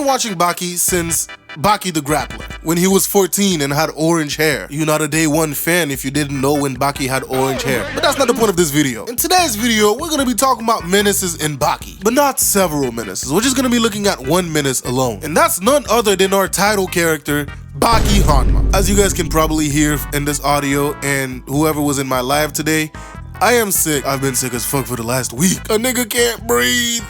watching Baki since Baki the Grappler, when he was 14 and had orange hair. You're not a day one fan if you didn't know when Baki had orange hair. But that's not the point of this video. In today's video, we're gonna be talking about menaces in Baki, but not several menaces. We're just gonna be looking at one menace alone, and that's none other than our title character, BAKI HANMA. As you guys can probably hear in this audio, and whoever was in my live today, I am sick. I've been sick as fuck for the last week. A nigga can't breathe.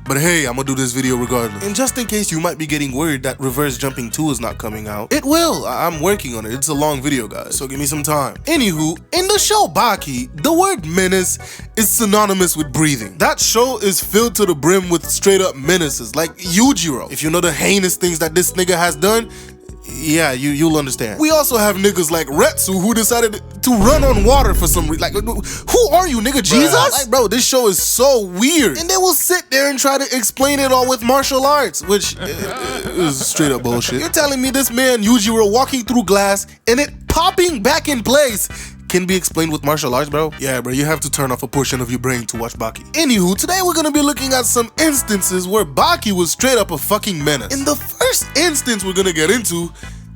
But hey, I'm gonna do this video regardless. And just in case you might be getting worried that Reverse Jumping 2 is not coming out, it will. I'm working on it. It's a long video, guys, so give me some time. Anywho, in the show Baki, the word menace is synonymous with breathing. That show is filled to the brim with straight up menaces, like Yujiro. If you know the heinous things that this nigga has done, yeah, you'll understand. We also have niggas like Retsu who decided to run on water for some reason. Like, who are you, nigga? Jesus? Like, bro, this show is so weird. And they will sit there and try to explain it all with martial arts, which is straight up bullshit. You're telling me this man Yujiro walking through glass and it popping back in place can be explained with martial arts, bro? Yeah, bro, you have to turn off a portion of your brain to watch Baki. Anywho, today we're gonna be looking at some instances where Baki was straight up a fucking menace. And the first instance we're gonna get into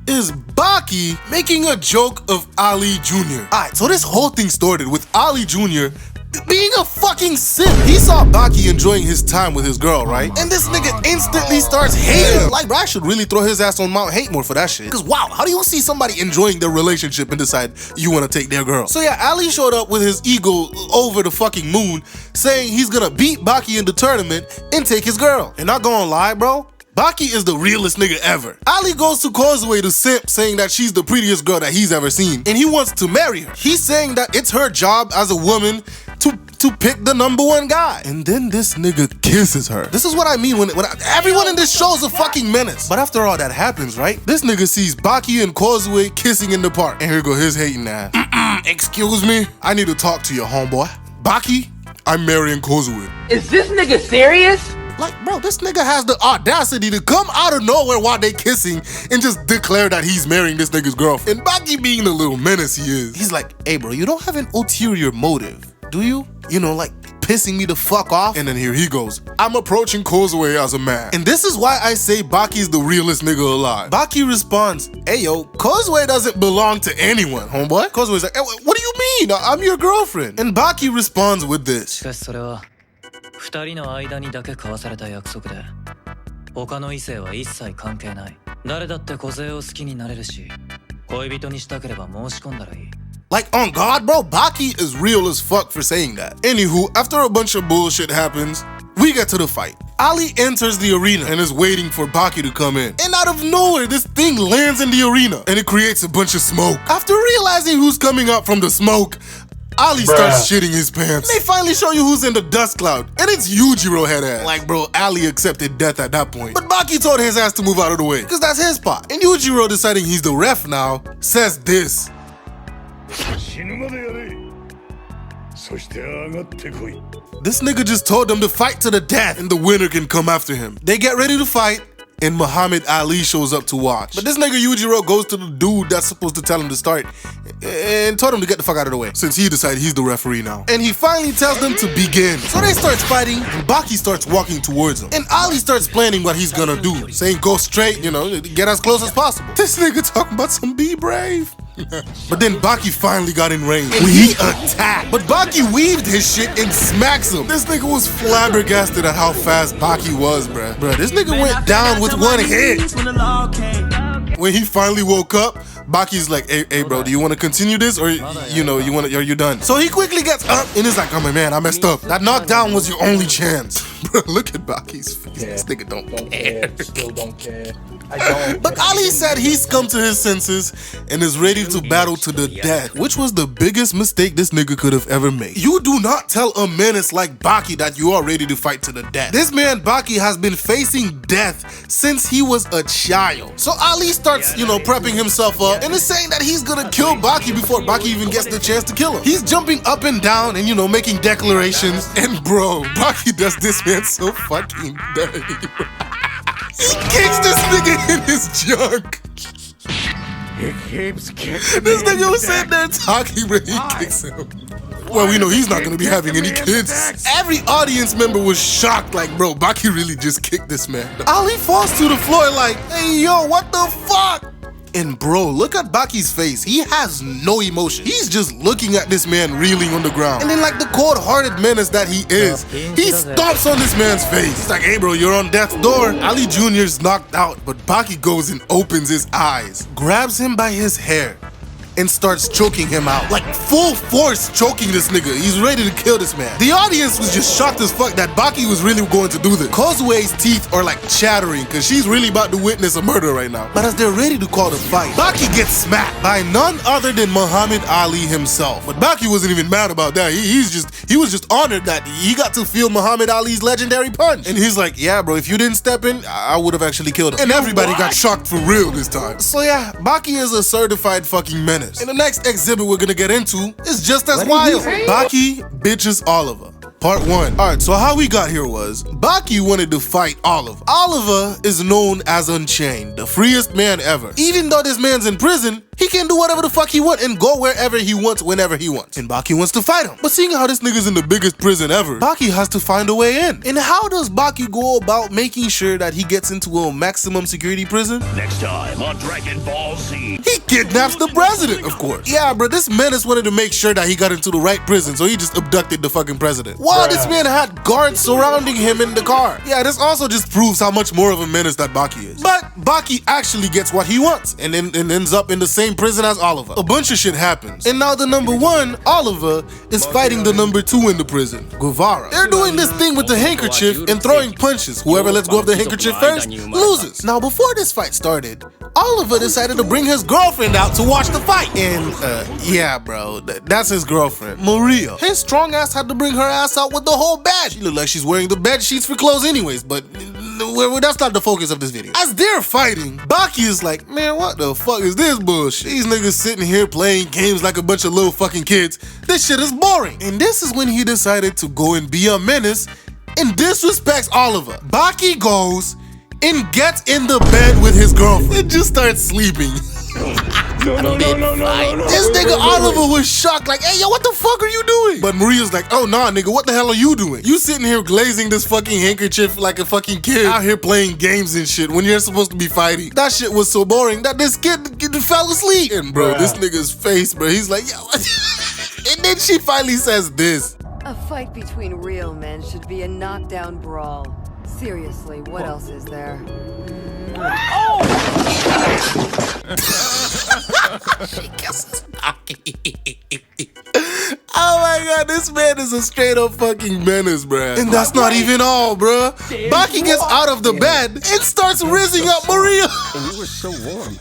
is Baki making a joke of Ali Jr. Alright, so this whole thing started with Ali Jr. being a fucking simp. He saw Baki enjoying his time with his girl, right? And this nigga instantly starts hating. Like, bro, I should really throw his ass on Mount Hatemore for that shit. Cause wow, how do you see somebody enjoying their relationship and decide you wanna take their girl? So yeah, Ali showed up with his ego over the fucking moon, saying he's gonna beat Baki in the tournament and take his girl. And not gonna lie, bro, Baki is the realest nigga ever. Ali goes to Causeway to simp, saying that she's the prettiest girl that he's ever seen, and he wants to marry her. He's saying that it's her job as a woman to pick the #1 guy. And then this nigga kisses her. This is what I mean when everyone in this show is a fucking menace. But after all that happens, right? This nigga sees Baki and Causeway kissing in the park. And here go his hating ass. Excuse me? I need to talk to your homeboy. Baki, I'm marrying Causeway. Is this nigga serious? Like, bro, this nigga has the audacity to come out of nowhere while they kissing and just declare that he's marrying this nigga's girlfriend. And Baki being the little menace he is, he's like, hey bro, you don't have an ulterior motive, do you? You know, like pissing me the fuck off? And then here he goes, I'm approaching Causeway as a man. And this is why I say Baki's the realest nigga alive. Baki responds, hey yo, Causeway doesn't belong to anyone, homeboy. Causeway's like, hey, what do you mean? I'm your girlfriend. And Baki responds with this. 2人の間にだけ交わされた約束で他の異性は一切関係ない誰だって小勢を好きになれるし恋人にしたければ申し込んだらいい Like, on God, bro, Baki is real as fuck for saying that. Anywho, after a bunch of bullshit happens, we get to the fight. Ali enters the arena and is waiting for Baki to come in. And out of nowhere, this thing lands in the arena and it creates a bunch of smoke. After realizing who's coming up from the smoke, Ali starts shitting his pants. They finally show you who's in the dust cloud, and it's Yujiro head ass. Like, bro, Ali accepted death at that point. But Baki told his ass to move out of the way, because that's his spot. And Yujiro, deciding he's the ref now, says this. This nigga just told them to fight to the death, and the winner can come after him. They get ready to fight, and Muhammad Ali shows up to watch. But this nigga Yujiro goes to the dude that's supposed to tell him to start and told him to get the fuck out of the way, since he decided he's the referee now. And he finally tells them to begin. So they start fighting, and Baki starts walking towards him. And Ali starts planning what he's gonna do, saying go straight, you know, get as close as possible. This nigga talking about some be brave. But then Baki finally got in range and he attacked. But Baki weaved his shit and smacks him. This nigga was flabbergasted at how fast Baki was, bruh. Bruh, this nigga went down with one hit. When he finally woke up, Baki's like, hey bro, do you want to continue this, or you know, are you done? So he quickly gets up and is like, oh my man, I messed up. That knockdown was your only chance. Bro, look at Baki's face. This nigga don't care. Still don't care. I don't. But Ali said he's come to his senses and is ready to battle to the death, which was the biggest mistake this nigga could have ever made. You do not tell a menace like Baki that you are ready to fight to the death. This man Baki has been facing death since he was a child. So Ali starts, you know, prepping himself up and is saying that he's gonna kill Baki before Baki even gets the chance to kill him. He's jumping up and down and, you know, making declarations. And bro, Baki does this man so fucking dirty. He kicks this nigga in his junk. He keeps kicking. This nigga was sitting there talking, but he kicks him. Well, we know he's not gonna be having any kids. Every audience member was shocked, like, bro, Baki really just kicked this man. Ali falls to the floor like, hey, yo, what the fuck? And bro, look at Baki's face. He has no emotion. He's just looking at this man reeling on the ground. And then like the cold-hearted menace that he is, he stomps on this man's face. He's like, hey bro, you're on death's door. Ali Jr.'s knocked out, but Baki goes and opens his eyes, grabs him by his hair, and starts choking him out. Like full force choking this nigga. He's ready to kill this man. The audience was just shocked as fuck that Baki was really going to do this. Kozue's teeth are like chattering because she's really about to witness a murder right now. But as they're ready to call the fight, Baki gets smacked by none other than Muhammad Ali himself. But Baki wasn't even mad about that. He was just honored that he got to feel Muhammad Ali's legendary punch. And he's like, yeah bro, if you didn't step in, I would have actually killed him. And everybody got shocked for real this time. So yeah, Baki is a certified fucking menace. And the next exhibit we're gonna get into is just as wild. Baki bitches Oliver. Part 1. Alright, so how we got here was Baki wanted to fight Oliver. Oliver is known as Unchained, the freest man ever. Even though this man's in prison, he can do whatever the fuck he wants and go wherever he wants, whenever he wants. And Baki wants to fight him. But seeing how this nigga's in the biggest prison ever, Baki has to find a way in. And how does Baki go about making sure that he gets into a maximum security prison? Next time on Dragon Ball Z. He kidnaps the president, of course. Yeah, bro, this menace wanted to make sure that he got into the right prison, so he just abducted the fucking president. While this man had guards surrounding him in the car. Yeah, this also just proves how much more of a menace that Baki is. But Baki actually gets what he wants and then ends up in the same prison as Oliver. A bunch of shit happens. And now the number 1, Oliver, is fighting the number 2 in the prison, Guevara. They're doing this thing with the handkerchief and throwing punches. Whoever lets go of the handkerchief first loses. Now before this fight started, Oliver decided to bring his girlfriend out to watch the fight. And yeah bro, that's his girlfriend, Maria. His strong ass had to bring her ass out with the whole bed. She looked like she's wearing the bed sheets for clothes anyways, but that's not the focus of this video. As they're fighting, Baki is like, man, what the fuck is this bullshit? These niggas sitting here playing games like a bunch of little fucking kids. This shit is boring. And this is when he decided to go and be a menace and disrespects Oliver. Baki goes and gets in the bed with his girlfriend and just starts sleeping. This nigga Oliver was shocked, like, hey, yo, what the fuck are you doing? But Maria's like, oh, nah, nigga, what the hell are you doing? You sitting here glazing this fucking handkerchief like a fucking kid out here playing games and shit when you're supposed to be fighting. That shit was so boring that this kid fell asleep. And bro, this nigga's face, bro, he's like, yo. And then she finally says this. A fight between real men should be a knockdown brawl. Seriously, what else is there? She kisses Baki. Oh my god, this man is a straight up fucking menace, bruh. And that's not even all, bruh. Baki gets out of the bed and starts rizzing up Maria. And you were so warm.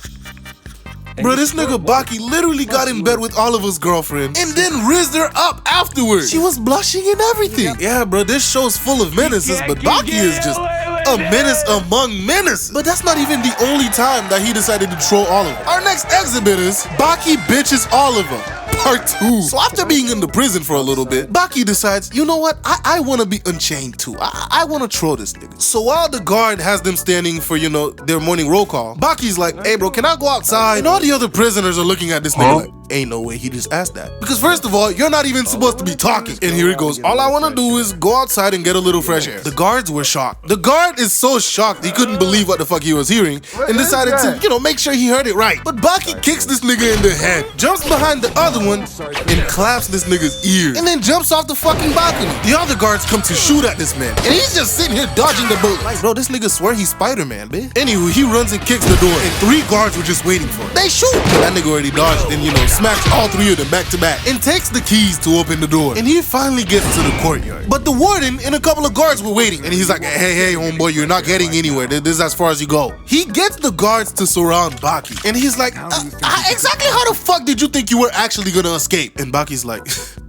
Bro, this nigga Baki literally got in bed with Oliver's girlfriend and then rizzed her up afterwards. She was blushing and everything. Yeah, bro, this show's full of menaces, but Baki is just a menace among menaces. But that's not even the only time that he decided to troll Oliver. Our next exhibit is Baki bitches Oliver. Part 2. So after being in the prison for a little bit, Baki decides, you know what? I want to be unchained too. I want to troll this nigga. So while the guard has them standing for, you know, their morning roll call, Baki's like, hey bro, can I go outside? And all the other prisoners are looking at this nigga like, ain't no way he just asked that. Because first of all, you're not even supposed to be talking. And here he goes, all I want to do is go outside and get a little fresh air. The guards were shocked. The guard is so shocked he couldn't believe what the fuck he was hearing and decided to, you know, make sure he heard it right. But Baki kicks this nigga in the head, jumps behind the other one, and claps this nigga's ear, and then jumps off the fucking balcony. The other guards come to shoot at this man, and he's just sitting here dodging the bullet. Like, bro, this nigga swear he's Spider-Man, bitch. Anyway, he runs and kicks the door, and 3 guards were just waiting for him. They shoot, but that nigga already dodged and, you know, smashed all 3 of them back to back, and takes the keys to open the door. And he finally gets to the courtyard. But the warden and a couple of guards were waiting, and he's like, hey, homeboy, you're not getting anywhere. This is as far as you go. He gets the guards to surround Baki, and he's like, exactly how the fuck did you think you were actually gonna escape? And Baki's like,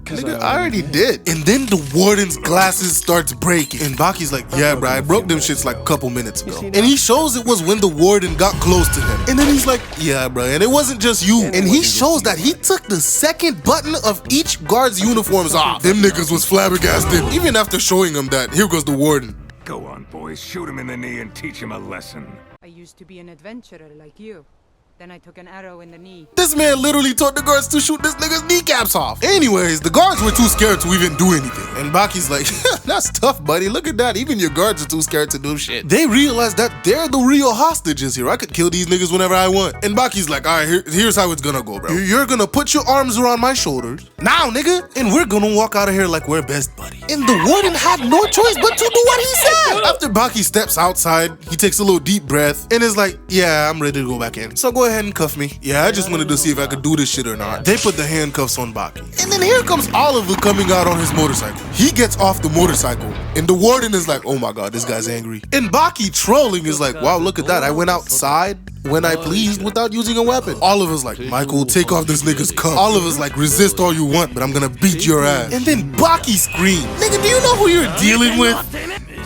nigga, I already did. And then the warden's glasses starts breaking. And Baki's like, yeah, bro, I broke them shits like a couple minutes ago. And he shows it was when the warden got close to him. And then he's like, yeah, bro, and it wasn't just you. And he shows that he took the second button of each guard's uniforms off. Them niggas was flabbergasted. Even after showing him that, here goes the warden. Go on, boys, shoot him in the knee and teach him a lesson. I used to be an adventurer like you. Then I took an arrow in the knee. This man literally told the guards to shoot this nigga's kneecaps off. Anyways, the guards were too scared to even do anything. And Baki's like, that's tough, buddy. Look at that. Even your guards are too scared to do shit. They realize that they're the real hostages here. I could kill these niggas whenever I want. And Baki's like, all right, here's how it's gonna go, bro. You're gonna put your arms around my shoulders. Now, nigga. And we're gonna walk out of here like we're best buddies. And the warden had no choice but to do what he said. After Baki steps outside, he takes a little deep breath and is like, yeah, I'm ready to go back in. So go ahead and cuff me. Yeah, I just wanted to see if I could do this shit or not. They put the handcuffs on Baki. And then here comes Oliver coming out on his motorcycle. He gets off the motorcycle and the warden is like, oh my god, this guy's angry. And Baki trolling is like, wow, look at that. I went outside when I pleased without using a weapon. Oliver's like, Michael, take off this nigga's cuff. Oliver's like, resist all you want, but I'm gonna beat your ass. And then Baki screams, nigga, do you know who you're dealing with?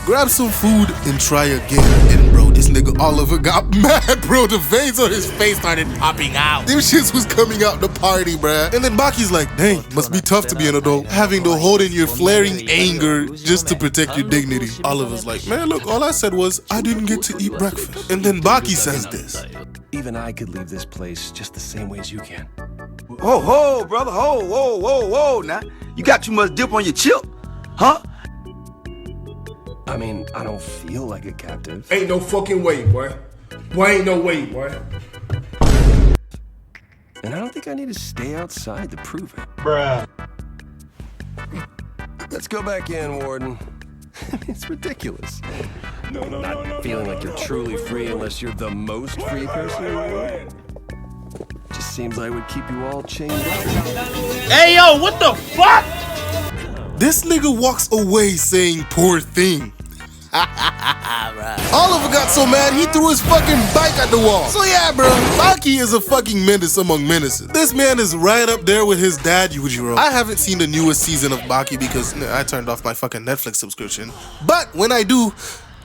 Grab some food and try again. And bro, this nigga Oliver got mad, bro. The veins on his face started popping out. Them shits was coming out the party, bruh. And then Baki's like, dang, must be tough to be an adult, having to hold in your flaring anger just to protect your dignity. Oliver's like, man, look, all I said was, I didn't get to eat breakfast. And then Baki says this. Even I could leave this place just the same way as you can. Whoa, whoa, brother, whoa, now. You got too much dip on your chip, huh? I mean, I don't feel like a captive. Ain't no fucking way, boy. Boy, ain't no way, boy. And I don't think I need to stay outside to prove it. Bruh. Let's go back in, Warden. It's ridiculous. Not feeling like you're truly free unless you're the most free person in the world. Just seems like it would keep you all chained up. Hey, yo, what the fuck? This nigga walks away saying poor thing. Oliver got so mad he threw his fucking bike at the wall. So yeah, bro, Baki is a fucking menace among menaces. This man is right up there with his dad, Yujiro. I haven't seen the newest season of Baki because I turned off my fucking Netflix subscription. But when I do,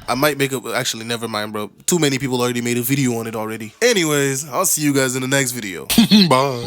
I might make a, actually never mind, bro. Too many people already made a video on it already. Anyways, I'll see you guys in the next video. Bye.